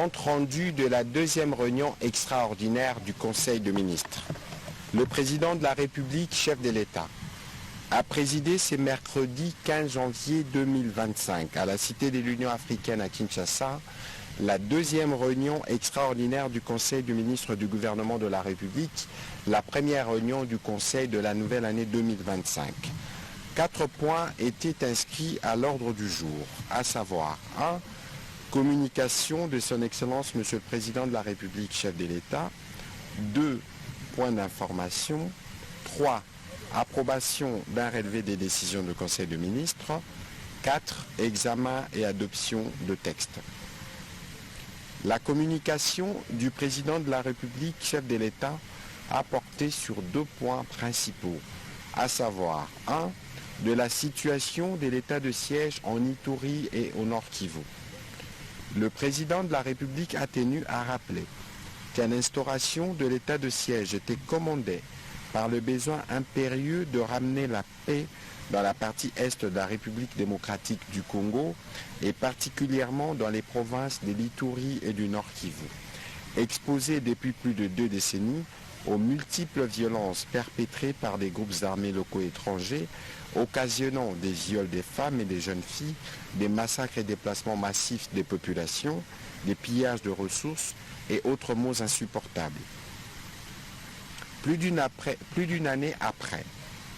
Compte rendu de la deuxième réunion extraordinaire du Conseil de ministres. Le président de la République, chef de l'État, a présidé ce mercredi 15 janvier 2025 à la Cité de l'Union africaine à Kinshasa, la deuxième réunion extraordinaire du Conseil des ministres du gouvernement de la République, la première réunion du Conseil de la nouvelle année 2025. 4 points étaient inscrits à l'ordre du jour, à savoir 1. Communication de son Excellence Monsieur le Président de la République, chef de l'État. 2. Points d'information. 3. Approbation d'un relevé des décisions du Conseil des ministres. 4. Examen et adoption de textes. La communication du Président de la République, chef de l'État, a porté sur 2 points principaux, à savoir 1. De la situation de l'état de siège en Ituri et au Nord Kivu. Le président de la République a tenu à rappeler qu'une instauration de l'état de siège était commandée par le besoin impérieux de ramener la paix dans la partie est de la République démocratique du Congo et particulièrement dans les provinces de l'Ituri et du Nord Kivu, exposées depuis plus de 2 décennies aux multiples violences perpétrées par des groupes armés locaux étrangers, occasionnant des viols des femmes et des jeunes filles, des massacres et déplacements massifs des populations, des pillages de ressources et autres maux insupportables. Plus d'une année après,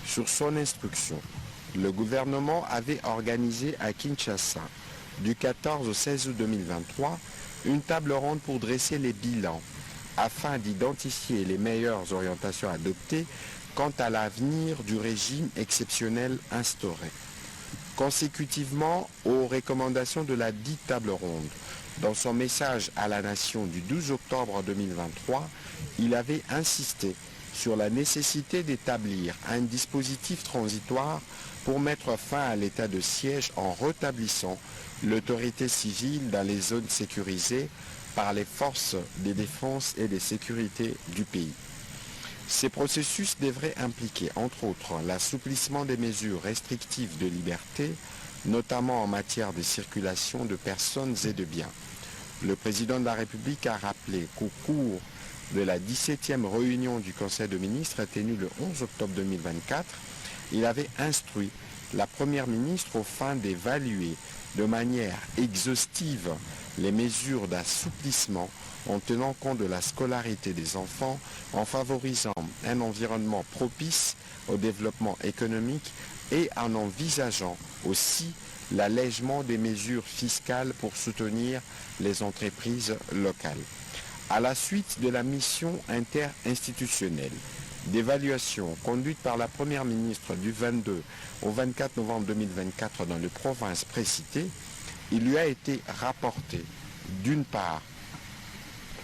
sur son instruction, le gouvernement avait organisé à Kinshasa, du 14 au 16 août 2023, une table ronde pour dresser les bilans afin d'identifier les meilleures orientations adoptées quant à l'avenir du régime exceptionnel instauré. Consécutivement aux recommandations de la dite table ronde, dans son message à la nation du 12 octobre 2023, il avait insisté sur la nécessité d'établir un dispositif transitoire pour mettre fin à l'état de siège en rétablissant l'autorité civile dans les zones sécurisées par les forces de défense et de sécurité du pays. Ces processus devraient impliquer, entre autres, l'assouplissement des mesures restrictives de liberté, notamment en matière de circulation de personnes et de biens. Le président de la République a rappelé qu'au cours de la 17e réunion du Conseil des ministres tenue le 11 octobre 2024, il avait instruit la Première ministre aux fins d'évaluer de manière exhaustive les mesures d'assouplissement en tenant compte de la scolarité des enfants, en favorisant un environnement propice au développement économique et en envisageant aussi l'allègement des mesures fiscales pour soutenir les entreprises locales. À la suite de la mission interinstitutionnelle d'évaluation conduite par la Première ministre du 22 au 24 novembre 2024 dans les provinces précitées, il lui a été rapporté, d'une part,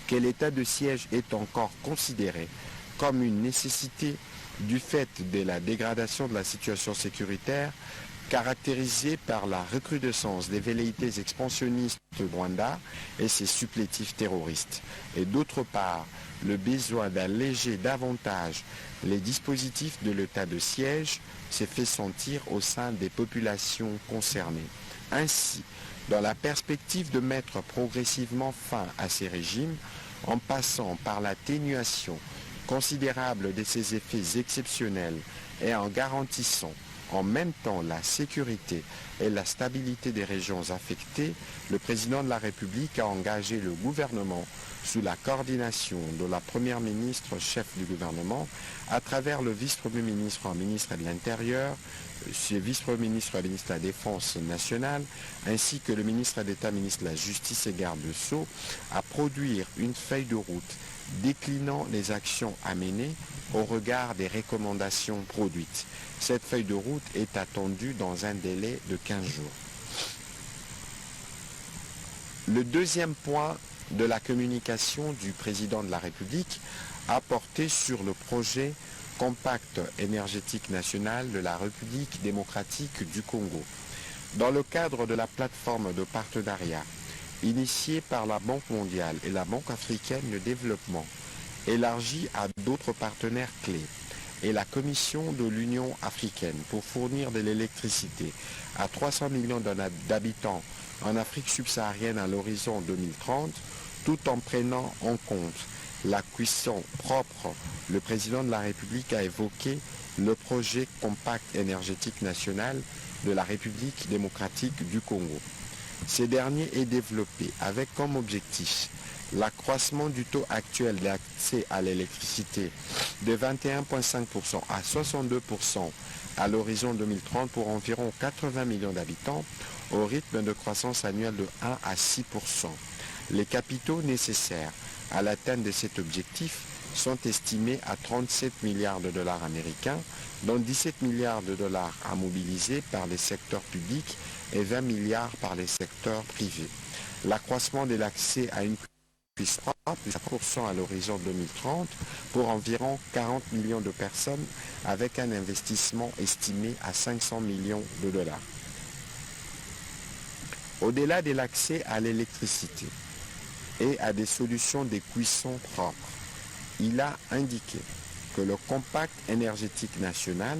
que l'état de siège est encore considéré comme une nécessité du fait de la dégradation de la situation sécuritaire caractérisée par la recrudescence des velléités expansionnistes de Rwanda et ses supplétifs terroristes, et d'autre part, le besoin d'alléger davantage les dispositifs de l'état de siège s'est fait sentir au sein des populations concernées. Ainsi, dans la perspective de mettre progressivement fin à ces régimes, en passant par l'atténuation considérable de ces effets exceptionnels et en garantissant en même temps la sécurité et la stabilité des régions affectées, le président de la République a engagé le gouvernement sous la coordination de la Première ministre, chef du gouvernement, à travers le vice-premier ministre, ministre de l'Intérieur, le vice-premier ministre, ministre de la Défense nationale, ainsi que le ministre d'État, ministre de la Justice et garde de Sceaux, à produire une feuille de route déclinant les actions à mener au regard des recommandations produites. Cette feuille de route est attendue dans un délai de 15 jours. Le deuxième point de la communication du président de la République a porté sur le projet Compact énergétique national de la République démocratique du Congo. Dans le cadre de la plateforme de partenariat initiée par la Banque mondiale et la Banque africaine de développement, élargie à d'autres partenaires clés, et la Commission de l'Union africaine pour fournir de l'électricité à 300 millions d'habitants en Afrique subsaharienne à l'horizon 2030, tout en prenant en compte la cuisson propre. Le président de la République a évoqué le projet Compact énergétique national de la République démocratique du Congo. Ce dernier est développé avec comme objectif l'accroissement du taux actuel d'accès à l'électricité de 21,5% à 62% à l'horizon 2030 pour environ 80 millions d'habitants au rythme de croissance annuelle de 1 à 6%. Les capitaux nécessaires à l'atteinte de cet objectif sont estimés à 37 milliards de dollars américains, dont 17 milliards de dollars à mobiliser par les secteurs publics et 20 milliards par les secteurs privés. L'accroissement de l'accès à une puisse 3% à l'horizon 2030 pour environ 40 millions de personnes avec un investissement estimé à 500 millions de dollars. Au-delà de l'accès à l'électricité et à des solutions de cuisson propres, il a indiqué que le Compact énergétique national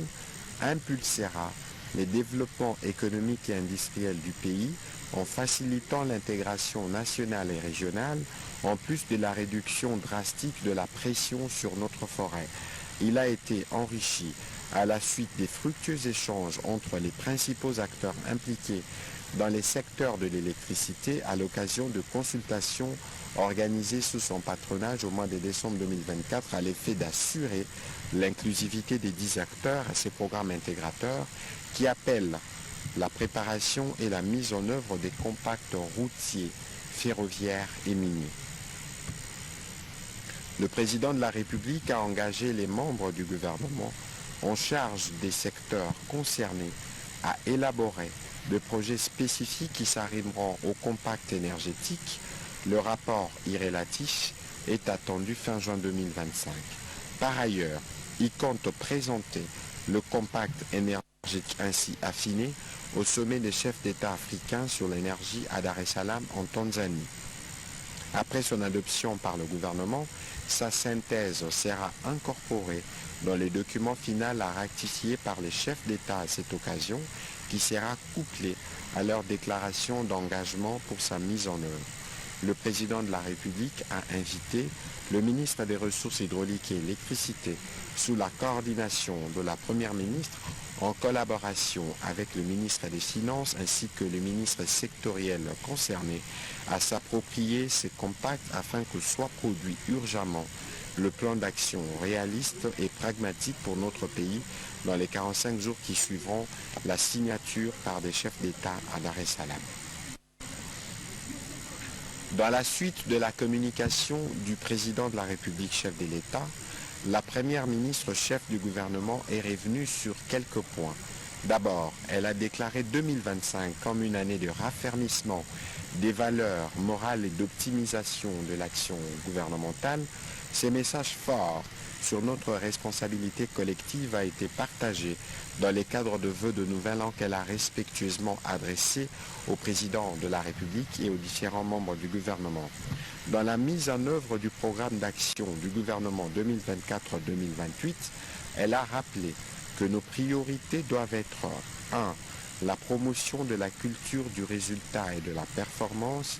impulsera le développement économique et industriel du pays en facilitant l'intégration nationale et régionale, en plus de la réduction drastique de la pression sur notre forêt. Il a été enrichi à la suite des fructueux échanges entre les principaux acteurs impliqués dans les secteurs de l'électricité à l'occasion de consultations organisées sous son patronage au mois de décembre 2024 à l'effet d'assurer l'inclusivité des 10 acteurs à ces programmes intégrateurs qui appellent la préparation et la mise en œuvre des compacts routiers, ferroviaires et miniers. Le président de la République a engagé les membres du gouvernement en charge des secteurs concernés à élaborer des projets spécifiques qui s'arrimeront au compact énergétique. Le rapport y relatif est attendu fin juin 2025. Par ailleurs, il compte présenter le compact énergétique ainsi affiné au sommet des chefs d'État africains sur l'énergie à Dar es Salaam en Tanzanie. Après son adoption par le gouvernement, sa synthèse sera incorporée dans les documents finaux à ratifier par les chefs d'État à cette occasion, qui sera couplé à leur déclaration d'engagement pour sa mise en œuvre. Le président de la République a invité le ministre des Ressources hydrauliques et électricité, sous la coordination de la Première ministre, en collaboration avec le ministre des Finances ainsi que les ministres sectoriels concernés, à s'approprier ces compacts afin que soit produit urgemment le plan d'action réaliste et pragmatique pour notre pays dans les 45 jours qui suivront la signature par des chefs d'État à Dar es Salaam. Dans la suite de la communication du président de la République, chef de l'État, la première ministre chef du gouvernement est revenue sur quelques points. D'abord, elle a déclaré 2025 comme une année de raffermissement des valeurs morales et d'optimisation de l'action gouvernementale. Ces messages forts sur notre responsabilité collective a été partagé dans les cadres de vœux de nouvel an qu'elle a respectueusement adressés au président de la République et aux différents membres du gouvernement. Dans la mise en œuvre du programme d'action du gouvernement 2024-2028, elle a rappelé que nos priorités doivent être 1. La promotion de la culture du résultat et de la performance.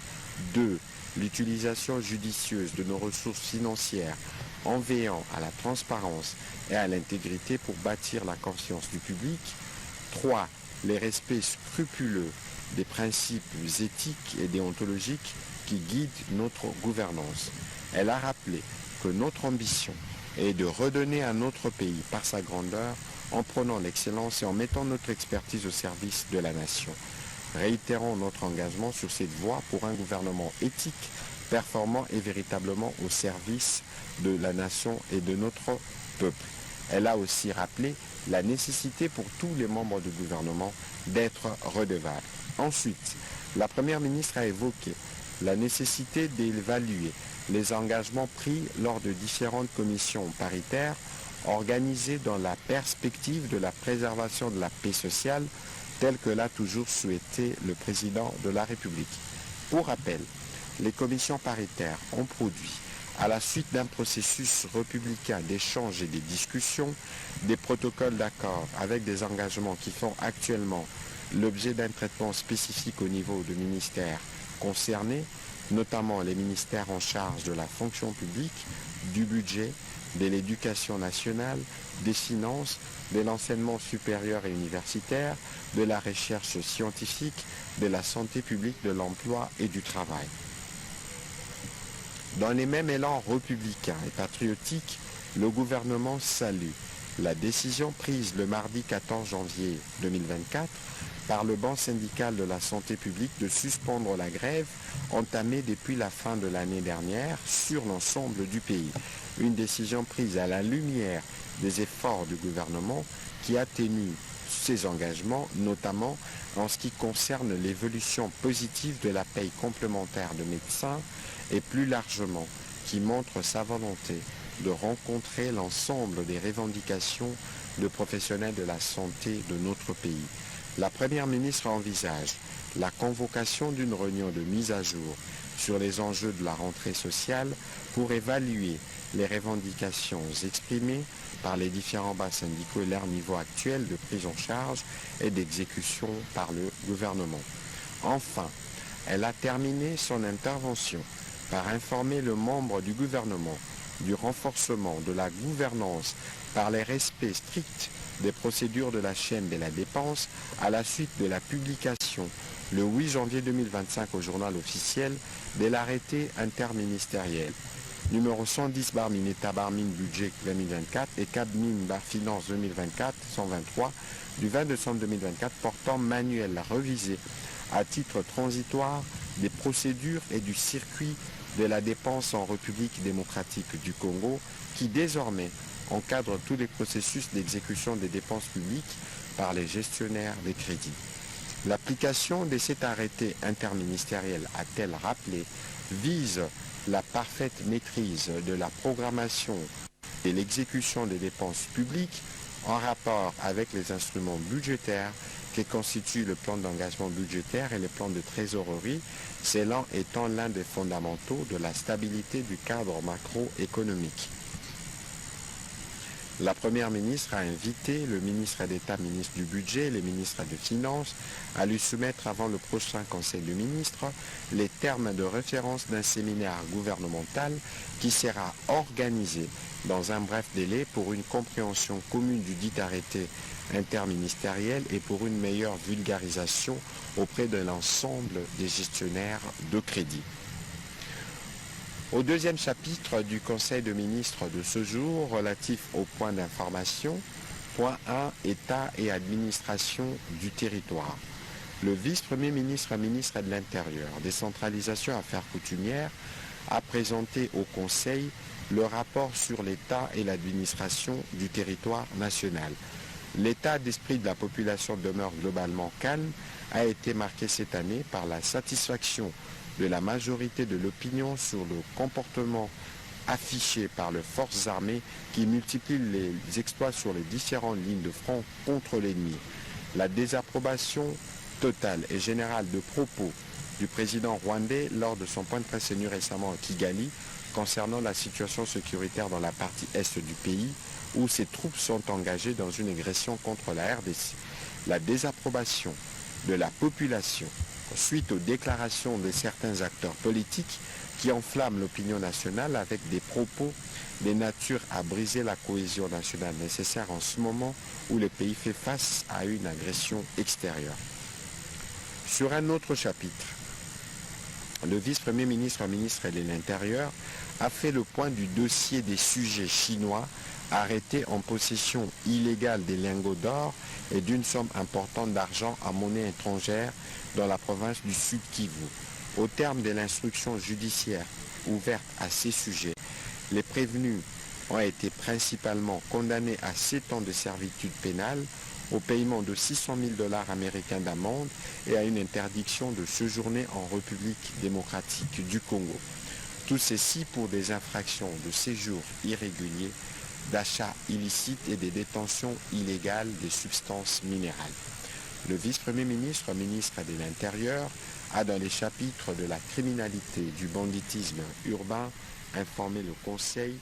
2. L'utilisation judicieuse de nos ressources financières en veillant à la transparence et à l'intégrité pour bâtir la confiance du public. 3. Les respects scrupuleux des principes éthiques et déontologiques qui guident notre gouvernance. Elle a rappelé que notre ambition est de redonner à notre pays par sa grandeur en prenant l'excellence et en mettant notre expertise au service de la nation. Réitérons notre engagement sur cette voie pour un gouvernement éthique, performant et véritablement au service de la nation et de notre peuple. Elle a aussi rappelé la nécessité pour tous les membres du gouvernement d'être redevables. Ensuite, la Première ministre a évoqué la nécessité d'évaluer les engagements pris lors de différentes commissions paritaires organisées dans la perspective de la préservation de la paix sociale, telle que l'a toujours souhaité le président de la République. Pour rappel, les commissions paritaires ont produit, à la suite d'un processus républicain d'échange et de discussions, des protocoles d'accord avec des engagements qui font actuellement l'objet d'un traitement spécifique au niveau du ministère concerné, notamment les ministères en charge de la fonction publique, du budget, de l'éducation nationale, des finances, de l'enseignement supérieur et universitaire, de la recherche scientifique, de la santé publique, de l'emploi et du travail. Dans les mêmes élans républicains et patriotiques, le gouvernement salue la décision prise le mardi 14 janvier 2024 par le banc syndical de la santé publique de suspendre la grève entamée depuis la fin de l'année dernière sur l'ensemble du pays. Une décision prise à la lumière des efforts du gouvernement qui atténue ses engagements, notamment en ce qui concerne l'évolution positive de la paye complémentaire de médecins et plus largement qui montre sa volonté de rencontrer l'ensemble des revendications de professionnels de la santé de notre pays. La Première ministre envisage la convocation d'une réunion de mise à jour sur les enjeux de la rentrée sociale pour évaluer les revendications exprimées par les différents bas syndicaux et leur niveau actuel de prise en charge et d'exécution par le gouvernement. Enfin, elle a terminé son intervention par informer le membre du gouvernement du renforcement de la gouvernance par les respects stricts des procédures de la chaîne de la dépense à la suite de la publication le 8 janvier 2025 au journal officiel de l'arrêté interministériel numéro 110/État/Budget 2024 et CAB-Finance 2024-123 du 20 décembre 2024 portant manuel révisé à titre transitoire des procédures et du circuit de la dépense en République démocratique du Congo qui désormais encadre tous les processus d'exécution des dépenses publiques par les gestionnaires des crédits. L'application de cet arrêté interministériel, a-t-elle rappelé, vise la parfaite maîtrise de la programmation et l'exécution des dépenses publiques en rapport avec les instruments budgétaires qui constituent le plan d'engagement budgétaire et les plans de trésorerie, cela étant l'un des fondamentaux de la stabilité du cadre macroéconomique. La Première ministre a invité le ministre d'État, ministre du Budget et les ministres des Finances à lui soumettre avant le prochain Conseil des ministres les termes de référence d'un séminaire gouvernemental qui sera organisé dans un bref délai pour une compréhension commune du dit arrêté interministériel et pour une meilleure vulgarisation auprès de l'ensemble des gestionnaires de crédit. Au deuxième chapitre du Conseil des ministres de ce jour, relatif au point d'information, point 1, État et administration du territoire. Le vice-premier ministre, ministre de l'Intérieur, décentralisation affaires coutumières, a présenté au Conseil le rapport sur l'État et l'administration du territoire national. L'état d'esprit de la population demeure globalement calme, a été marqué cette année par la satisfaction de la majorité de l'opinion sur le comportement affiché par les forces armées qui multiplient les exploits sur les différentes lignes de front contre l'ennemi. La désapprobation totale et générale de propos du président rwandais lors de son point de presse tenu récemment à Kigali concernant la situation sécuritaire dans la partie est du pays où ses troupes sont engagées dans une agression contre la RDC. La désapprobation de la population suite aux déclarations de certains acteurs politiques qui enflamment l'opinion nationale avec des propos de nature à briser la cohésion nationale nécessaire en ce moment où le pays fait face à une agression extérieure. Sur un autre chapitre, le vice-premier ministre, ministre de l'Intérieur, a fait le point du dossier des sujets chinois arrêtés en possession illégale des lingots d'or et d'une somme importante d'argent à monnaie étrangère dans la province du Sud Kivu. Au terme de l'instruction judiciaire ouverte à ces sujets, les prévenus ont été principalement condamnés à 7 ans de servitude pénale, au paiement de 600 000 $ américains d'amende et à une interdiction de séjourner en République démocratique du Congo. Tout ceci pour des infractions de séjour irrégulier, d'achat illicite et de détention illégale des substances minérales. Le vice-premier ministre, ministre de l'Intérieur, a dans les chapitres de la criminalité du banditisme urbain informé le Conseil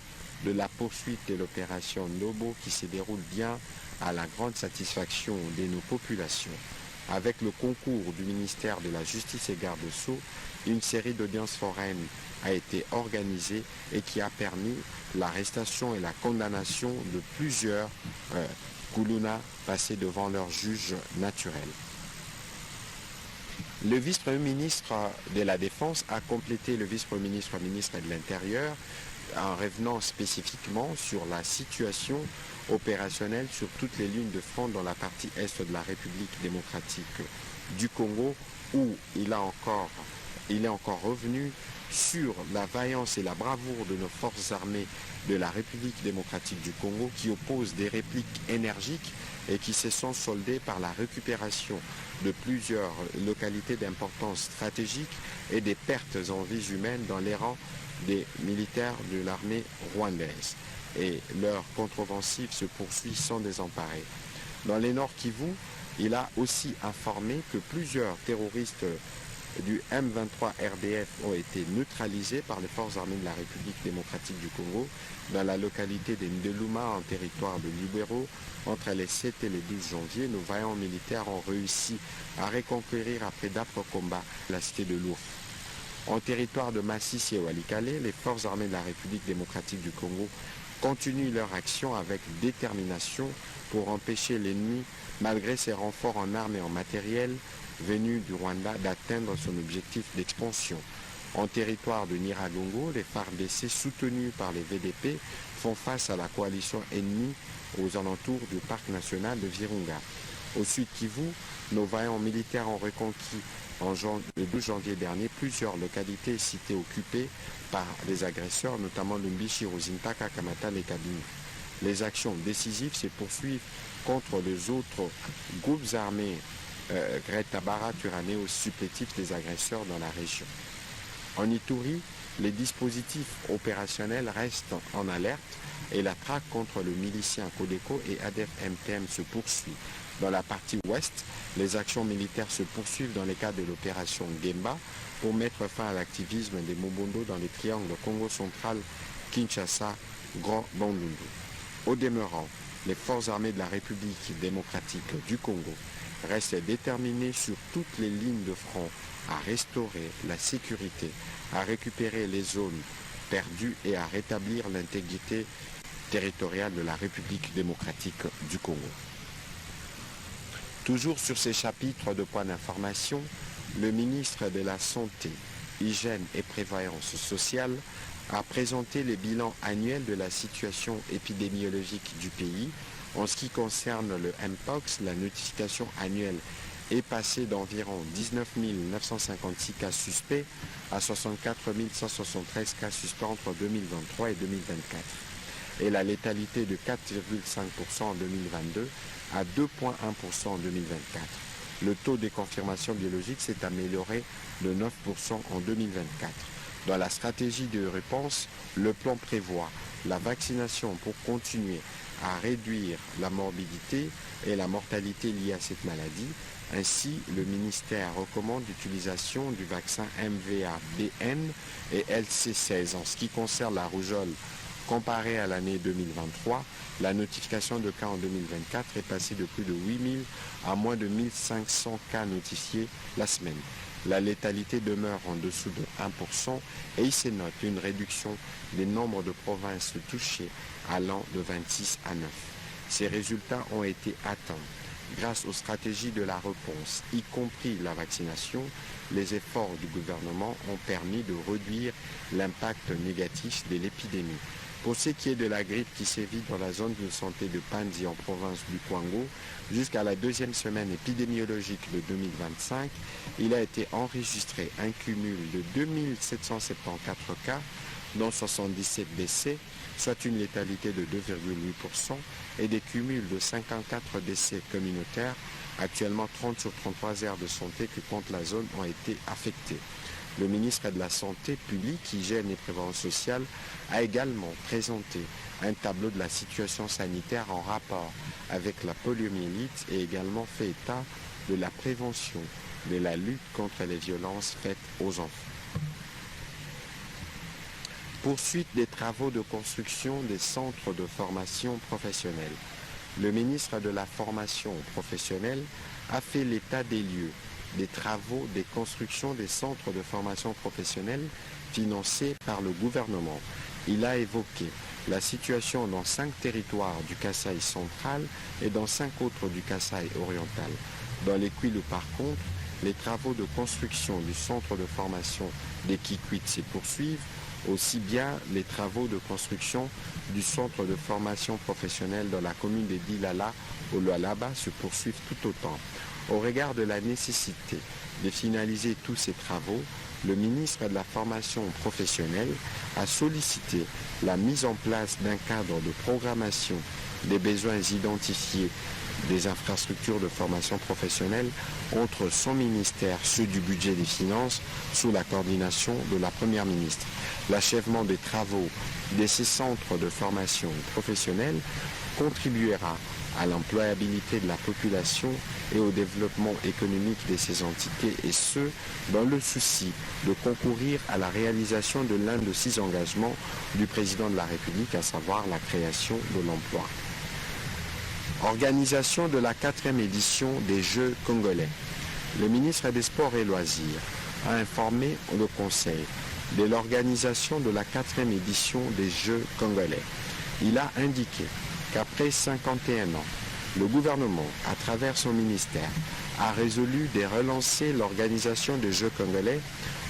de la poursuite de l'opération Nobo qui se déroule bien à la grande satisfaction de nos populations. avec le concours du ministère de la Justice et Garde des Sceaux, une série d'audiences foraines a été organisée et qui a permis l'arrestation et la condamnation de plusieurs Koulouna passés devant leur juge naturel. Le vice-premier ministre de la Défense a complété le vice-premier ministre de l'Intérieur en revenant spécifiquement sur la situation opérationnelle sur toutes les lignes de front dans la partie est de la République démocratique du Congo, où il est encore revenu sur la vaillance et la bravoure de nos forces armées de la République démocratique du Congo qui opposent des répliques énergiques et qui se sont soldées par la récupération de plusieurs localités d'importance stratégique et des pertes en vies humaines dans les rangs des militaires de l'armée rwandaise. Et leur contre-offensive se poursuit sans désemparer. Dans les Nord Kivu, il a aussi informé que plusieurs terroristes du M23 RDF ont été neutralisés par les forces armées de la République démocratique du Congo dans la localité de Ndeluma en territoire de Lubero. Entre les 7 et les 12 janvier, nos vaillants militaires ont réussi à reconquérir après d'âpres combats la cité de Lourdes. En territoire de Massissi et Walikale, les forces armées de la République démocratique du Congo continuent leur action avec détermination pour empêcher l'ennemi, malgré ses renforts en armes et en matériel venus du Rwanda, d'atteindre son objectif d'expansion. En territoire de Nyiragongo, les FARDC soutenus par les VDP font face à la coalition ennemie aux alentours du parc national de Virunga. Au Sud Kivu, nos vaillants militaires ont reconquis le 12 janvier dernier plusieurs localités citées occupées par les agresseurs, notamment Lumbishi, Rosintaka, Kamatale et Kabini. Les actions décisives se poursuivent contre les autres groupes armés Greta Bara, Turanéo, supplétifs des agresseurs dans la région. En Ituri, les dispositifs opérationnels restent en alerte et la traque contre le milicien Codeco et ADF-MTM se poursuit. Dans la partie ouest, les actions militaires se poursuivent dans le cadre de l'opération Gemba pour mettre fin à l'activisme des Mobondo dans les triangles Congo central, Kinshasa, Grand Bandundu. Au demeurant, les forces armées de la République démocratique du Congo restent déterminées sur toutes les lignes de front à restaurer la sécurité, à récupérer les zones perdues et à rétablir l'intégrité territoriale de la République démocratique du Congo. Toujours sur ces chapitres de points d'information, le ministre de la Santé, Hygiène et Prévoyance sociale a présenté les bilans annuels de la situation épidémiologique du pays. En ce qui concerne le Mpox, la notification annuelle est passée d'environ 19 956 cas suspects à 64 173 cas suspects entre 2023 et 2024. Et la létalité de 4,5% en 2022 à 2,1% en 2024. Le taux de confirmation biologique s'est amélioré de 9% en 2024. Dans la stratégie de réponse, le plan prévoit la vaccination pour continuer à réduire la morbidité et la mortalité liées à cette maladie. Ainsi, le ministère recommande l'utilisation du vaccin MVA-BN et LC16. En ce qui concerne la rougeole, comparé à l'année 2023, la notification de cas en 2024 est passée de plus de 8 000 à moins de 1 500 cas notifiés la semaine. La létalité demeure en dessous de 1% et il se note une réduction des nombres de provinces touchées allant de 26 à 9. Ces résultats ont été atteints grâce aux stratégies de la réponse, y compris la vaccination. Les efforts du gouvernement ont permis de réduire l'impact négatif de l'épidémie. Pour ce qui est de la grippe qui sévit dans la zone de santé de Panzi en province du Kwango, jusqu'à la deuxième semaine épidémiologique de 2025, il a été enregistré un cumul de 2774 cas, dont 77 décès, soit une létalité de 2,8%, et des cumuls de 54 décès communautaires. Actuellement, 30 sur 33 aires de santé que compte la zone ont été affectées. Le ministre de la Santé publique, Hygiène et Prévoyance sociale a également présenté un tableau de la situation sanitaire en rapport avec la poliomyélite et également fait état de la prévention de la lutte contre les violences faites aux enfants. Poursuite des travaux de construction des centres de formation professionnelle. le ministre de la Formation professionnelle a fait l'état des lieux, des travaux, des constructions des centres de formation professionnelle financés par le gouvernement. Il a évoqué la situation dans 5 territoires du Kasaï central et dans 5 autres du Kasaï oriental. Dans les Kwilu, par contre, les travaux de construction du centre de formation des Kikwit se poursuivent, aussi bien les travaux de construction du centre de formation professionnelle dans la commune de Dilala au Lualaba se poursuivent tout autant. Au regard de la nécessité de finaliser tous ces travaux, le ministre de la Formation professionnelle a sollicité la mise en place d'un cadre de programmation des besoins identifiés des infrastructures de formation professionnelle entre son ministère, ceux du budget des finances, sous la coordination de la Première ministre. L'achèvement des travaux de ces centres de formation professionnelle contribuera à l'employabilité de la population et au développement économique de ces entités, et ce, dans le souci de concourir à la réalisation de l'un de 6 engagements du président de la République, à savoir la création de l'emploi. Organisation de la 4e édition des Jeux congolais. Le ministre des Sports et Loisirs a informé le Conseil de l'organisation de la 4e édition des Jeux congolais. Il a indiqué qu'après 51 ans, le gouvernement, à travers son ministère, a résolu de relancer l'organisation des Jeux congolais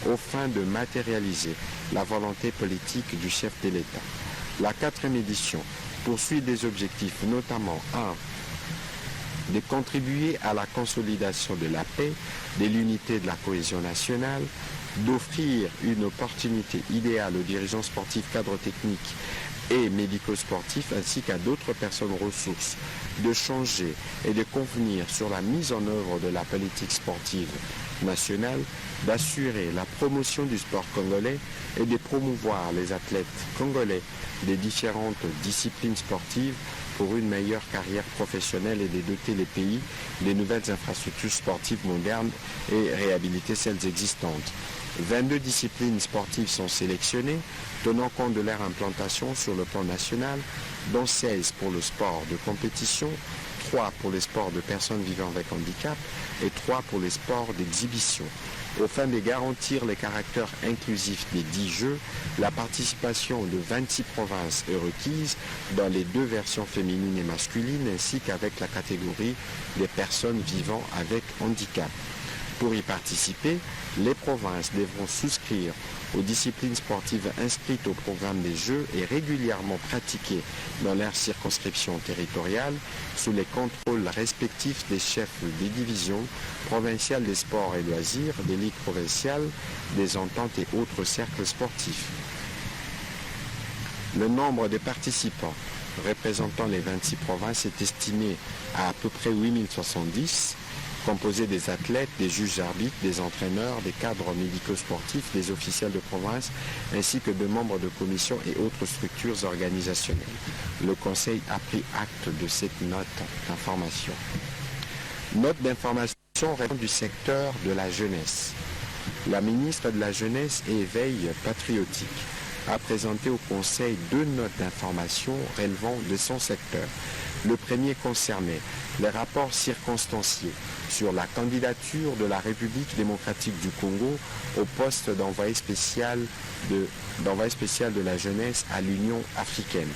aux fins de matérialiser la volonté politique du chef de l'État. La 4e édition poursuit des objectifs, notamment 1. De contribuer à la consolidation de la paix, de l'unité de la cohésion nationale, d'offrir une opportunité idéale aux dirigeants sportifs, cadres techniques et médico-sportifs ainsi qu'à d'autres personnes ressources de changer et de convenir sur la mise en œuvre de la politique sportive nationale, d'assurer la promotion du sport congolais et de promouvoir les athlètes congolais des différentes disciplines sportives pour une meilleure carrière professionnelle et de doter les pays des nouvelles infrastructures sportives modernes et réhabiliter celles existantes. 22 disciplines sportives sont sélectionnées, tenant compte de leur implantation sur le plan national, dont 16 pour le sport de compétition, 3 pour les sports de personnes vivant avec handicap et 3 pour les sports d'exhibition. Au fin de garantir les caractères inclusifs des 10 Jeux, la participation de 26 provinces est requise dans les 2 versions féminines et masculines ainsi qu'avec la catégorie des personnes vivant avec handicap. Pour y participer, les provinces devront souscrire aux disciplines sportives inscrites au programme des Jeux et régulièrement pratiquées dans leur circonscription territoriale sous les contrôles respectifs des chefs des divisions provinciales des sports et loisirs, des ligues provinciales, des ententes et autres cercles sportifs. Le nombre de participants représentant les 26 provinces est estimé à peu près 8070, composé des athlètes, des juges arbitres, des entraîneurs, des cadres médico-sportifs, des officiels de province, ainsi que de membres de commissions et autres structures organisationnelles. Le Conseil a pris acte de cette note d'information. Note d'information répond du secteur de la jeunesse. La ministre de la Jeunesse et Éveil patriotique a présenté au Conseil 2 notes d'information relevant de son secteur. Le premier concernait les rapports circonstanciés sur la candidature de la République démocratique du Congo au poste d'envoyé spécial de la jeunesse à l'Union africaine.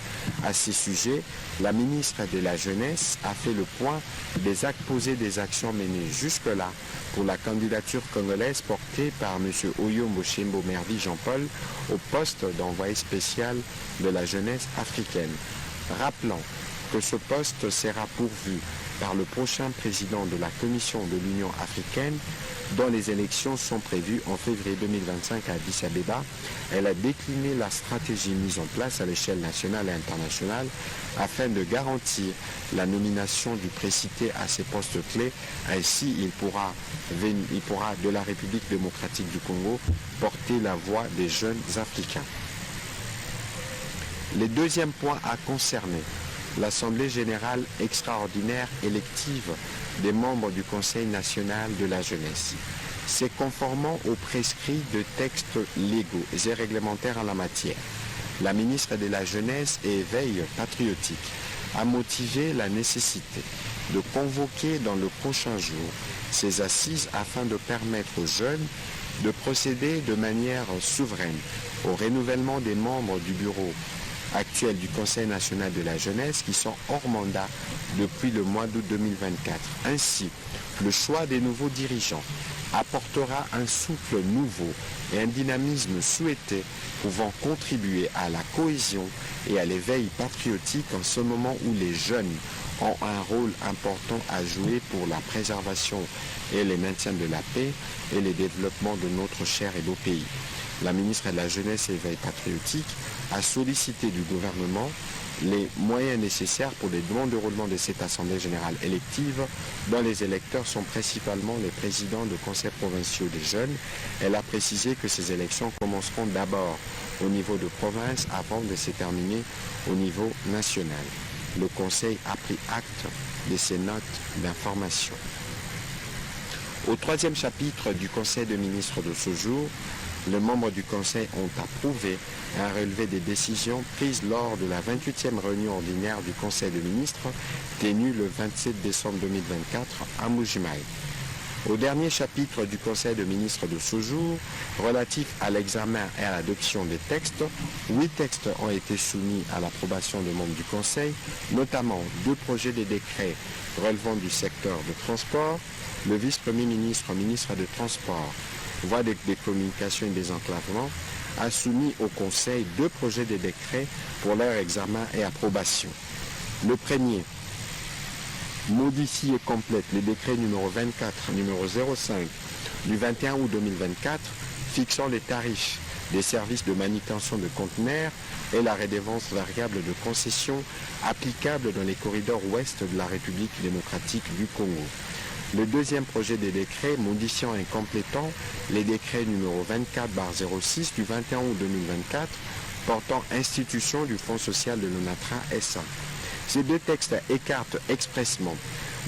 À ce sujet, la ministre de la Jeunesse a fait le point des actes posés, des actions menées jusque-là pour la candidature congolaise portée par M. Oyombo Shembo Mervi Jean-Paul au poste d'envoyé spécial de la jeunesse africaine. Rappelant que ce poste sera pourvu par le prochain président de la Commission de l'Union africaine, dont les élections sont prévues en février 2025 à Addis Abeba. Elle a décliné la stratégie mise en place à l'échelle nationale et internationale afin de garantir la nomination du précité à ces postes clés. Ainsi, il pourra de la République démocratique du Congo porter la voix des jeunes Africains. Le deuxième point a concerné l'Assemblée générale extraordinaire élective des membres du Conseil national de la jeunesse. C'est conformément aux prescrits de textes légaux et réglementaires en la matière. La ministre de la Jeunesse et Éveil patriotique a motivé la nécessité de convoquer dans le prochain jour ces assises afin de permettre aux jeunes de procéder de manière souveraine au renouvellement des membres du bureau actuel du Conseil national de la jeunesse qui sont hors mandat depuis le mois d'août 2024. Ainsi, le choix des nouveaux dirigeants apportera un souffle nouveau et un dynamisme souhaité pouvant contribuer à la cohésion et à l'éveil patriotique en ce moment où les jeunes ont un rôle important à jouer pour la préservation et le maintien de la paix et le développement de notre cher et beau pays. La ministre de la Jeunesse et Éveil patriotique a sollicité du gouvernement les moyens nécessaires pour les bons déroulements de cette Assemblée générale élective dont les électeurs sont principalement les présidents de conseils provinciaux des jeunes. Elle a précisé que ces élections commenceront d'abord au niveau de province avant de se terminer au niveau national. Le Conseil a pris acte de ces notes d'information. Au troisième chapitre du Conseil des ministres de ce jour, les membres du Conseil ont approuvé un relevé des décisions prises lors de la 28e réunion ordinaire du Conseil des ministres tenue le 27 décembre 2024 à Mbuji-Mayi. Au dernier chapitre du Conseil des ministres de ce jour, relatif à l'examen et à l'adoption des textes, 8 textes ont été soumis à l'approbation des membres du Conseil, notamment 2 projets de décrets relevant du secteur de transport. Le vice-premier ministre, ministre des Transports, voie des communications et des enclavements, a soumis au Conseil 2 projets de décrets pour leur examen et approbation. Le premier modifie et complète le décret numéro 24, numéro 05 du 21 août 2024 fixant les tarifs des services de manutention de conteneurs et la redevance variable de concession applicable dans les corridors ouest de la République démocratique du Congo. Le deuxième projet de décret modifiant et complétant les décrets numéro 24/06 du 21 août 2024 portant institution du Fonds social de l'ONATRA SA. Ces 2 textes écartent expressément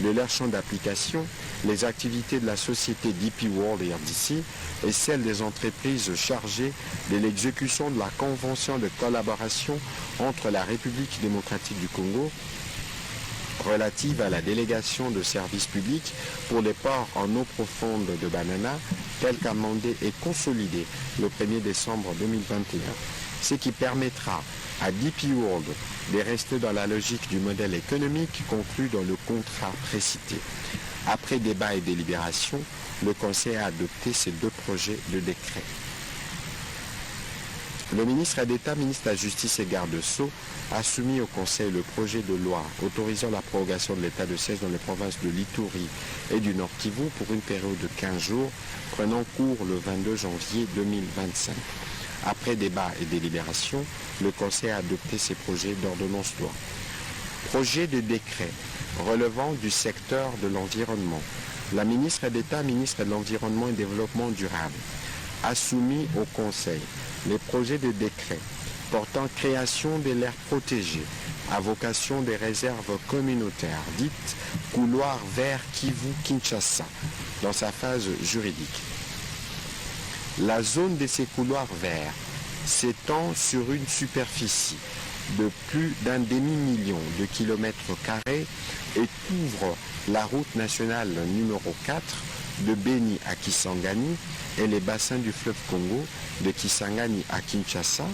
de leur champ d'application les activités de la société DP World et RDC et celles des entreprises chargées de l'exécution de la convention de collaboration entre la République démocratique du Congo relative à la délégation de services publics pour les ports en eau profonde de Banana, tel qu'amendé et consolidé le 1er décembre 2021. Ce qui permettra à DP World de rester dans la logique du modèle économique conclu dans le contrat précité. Après débat et délibération, le Conseil a adopté ces 2 projets de décret. Le ministre d'État, ministre de la Justice et garde-sceaux, a soumis au Conseil le projet de loi autorisant la prorogation de l'état de siège dans les provinces de l'Ituri et du Nord Kivu pour une période de 15 jours, prenant cours le 22 janvier 2025. Après débat et délibération, le Conseil a adopté ces projets d'ordonnance-loi. Projet de décret relevant du secteur de l'environnement. La ministre d'État, ministre de l'Environnement et Développement durable, a soumis au Conseil les projets de décret portant création de l'aire protégée à vocation des réserves communautaires, dites couloir vert Kivu-Kinshasa, dans sa phase juridique. La zone de ces couloirs verts s'étend sur une superficie de plus d'un demi-million de kilomètres carrés et couvre la route nationale numéro 4 de Beni à Kisangani et les bassins du fleuve Congo de Kisangani à Kinshasa,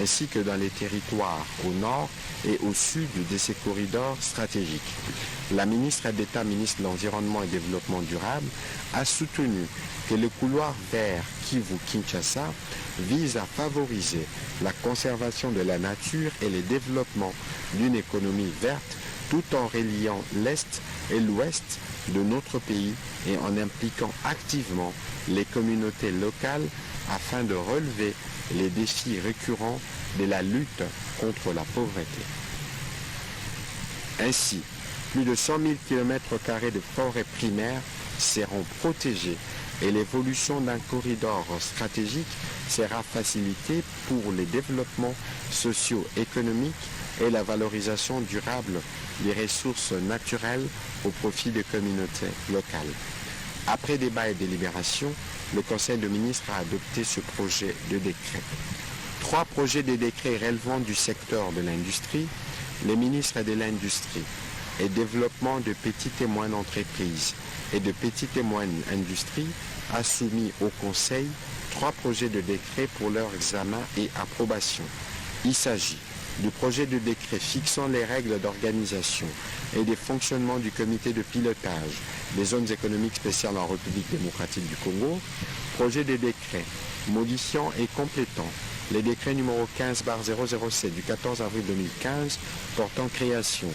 ainsi que dans les territoires au nord et au sud de ces corridors stratégiques. La ministre d'État, ministre de l'Environnement et Développement durable, a soutenu que le couloir vert Kivu-Kinshasa vise à favoriser la conservation de la nature et le développement d'une économie verte tout en reliant l'Est et l'Ouest de notre pays et en impliquant activement les communautés locales afin de relever les défis récurrents de la lutte contre la pauvreté. Ainsi, plus de 100 000 km² de forêts primaires seront protégés et l'évolution d'un corridor stratégique sera facilitée pour les développements socio-économiques et la valorisation durable des ressources naturelles au profit des communautés locales. Après débat et délibération, le Conseil des ministres a adopté ce projet de décret. 3 projets de décret relevant du secteur de l'industrie, les ministres de l'Industrie et développement de petites et moyennes entreprises et de petites et moyennes industries a soumis au Conseil 3 projets de décret pour leur examen et approbation. Il s'agit du projet de décret fixant les règles d'organisation et de fonctionnement du comité de pilotage des zones économiques spéciales en République démocratique du Congo, projet de décret modifiant et complétant les décrets numéro 15/007 du 14 avril 2015 portant création,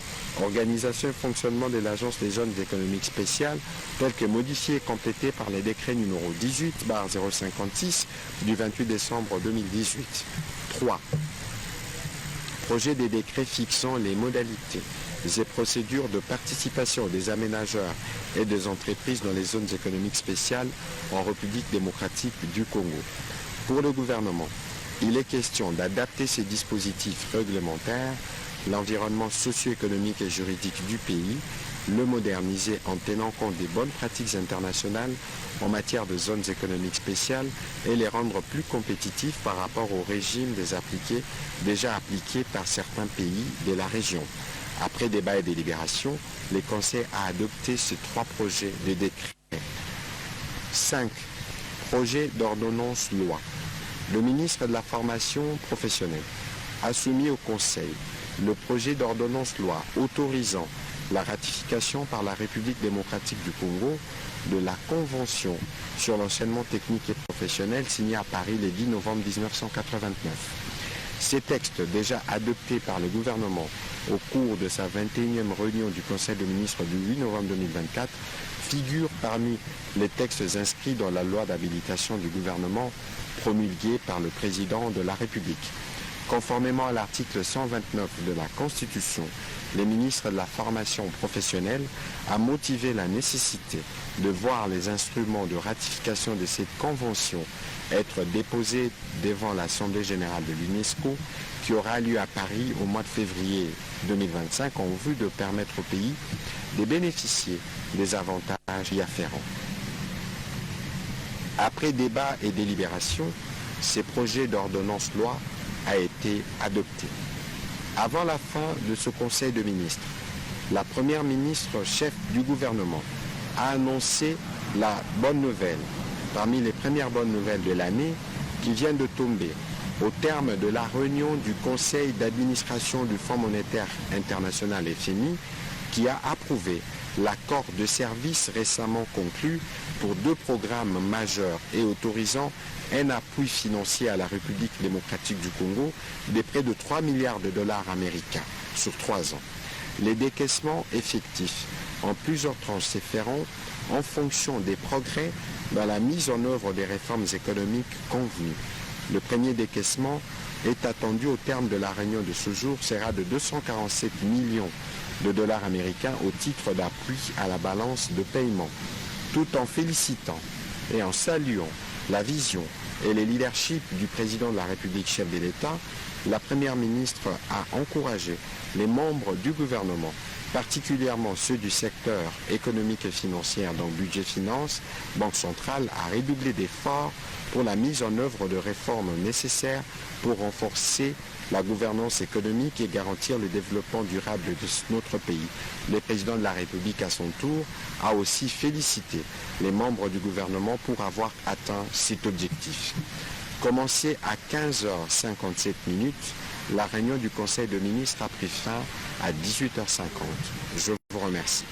organisation et fonctionnement de l'Agence des zones économiques spéciales tel que modifié et complété par les décrets numéro 18/056 du 28 décembre 2018. 3. Projet des décrets fixant les modalités et procédures de participation des aménageurs et des entreprises dans les zones économiques spéciales en République démocratique du Congo. Pour le gouvernement, il est question d'adapter ces dispositifs réglementaires, l'environnement socio-économique et juridique du pays, le moderniser en tenant compte des bonnes pratiques internationales en matière de zones économiques spéciales et les rendre plus compétitifs par rapport au régime déjà appliqué par certains pays de la région. Après débat et délibération, le Conseil a adopté ces 3 projets de décret. 5. Projet d'ordonnance loi. Le ministre de la Formation professionnelle a soumis au Conseil le projet d'ordonnance loi autorisant la ratification par la République démocratique du Congo de la Convention sur l'enseignement technique et professionnel signée à Paris le 10 novembre 1989. Ces textes, déjà adoptés par le gouvernement au cours de sa 21e réunion du Conseil des ministres du 8 novembre 2024, figurent parmi les textes inscrits dans la loi d'habilitation du gouvernement promulguée par le président de la République. Conformément à l'article 129 de la Constitution, le ministre de la Formation professionnelle a motivé la nécessité de voir les instruments de ratification de cette convention être déposés devant l'Assemblée générale de l'UNESCO qui aura lieu à Paris au mois de février 2025 en vue de permettre au pays de bénéficier des avantages y afférents. Après débat et délibération, ces projets d'ordonnance loi a été adopté. Avant la fin de ce Conseil de ministres, la Première ministre chef du gouvernement a annoncé la bonne nouvelle, parmi les premières bonnes nouvelles de l'année, qui vient de tomber au terme de la réunion du Conseil d'administration du Fonds monétaire international FMI, qui a approuvé l'accord de service récemment conclu pour 2 programmes majeurs et autorisant un appui financier à la République démocratique du Congo de près de 3 milliards de dollars américains sur 3 ans. Les décaissements effectifs en plusieurs tranches se feront en fonction des progrès dans la mise en œuvre des réformes économiques convenues. Le premier décaissement est attendu au terme de la réunion de ce jour, sera de 247 millions de dollars américains au titre d'appui à la balance de paiement, tout en félicitant et en saluant la vision et le leadership du président de la République chef de l'État. La Première ministre a encouragé les membres du gouvernement, particulièrement ceux du secteur économique et financier, donc budget finance, Banque centrale, à redoubler d'efforts pour la mise en œuvre de réformes nécessaires pour renforcer la gouvernance économique et garantir le développement durable de notre pays. Le président de la République, à son tour, a aussi félicité les membres du gouvernement pour avoir atteint cet objectif. Commencée à 15h57, la réunion du Conseil de ministres a pris fin à 18h50. Je vous remercie.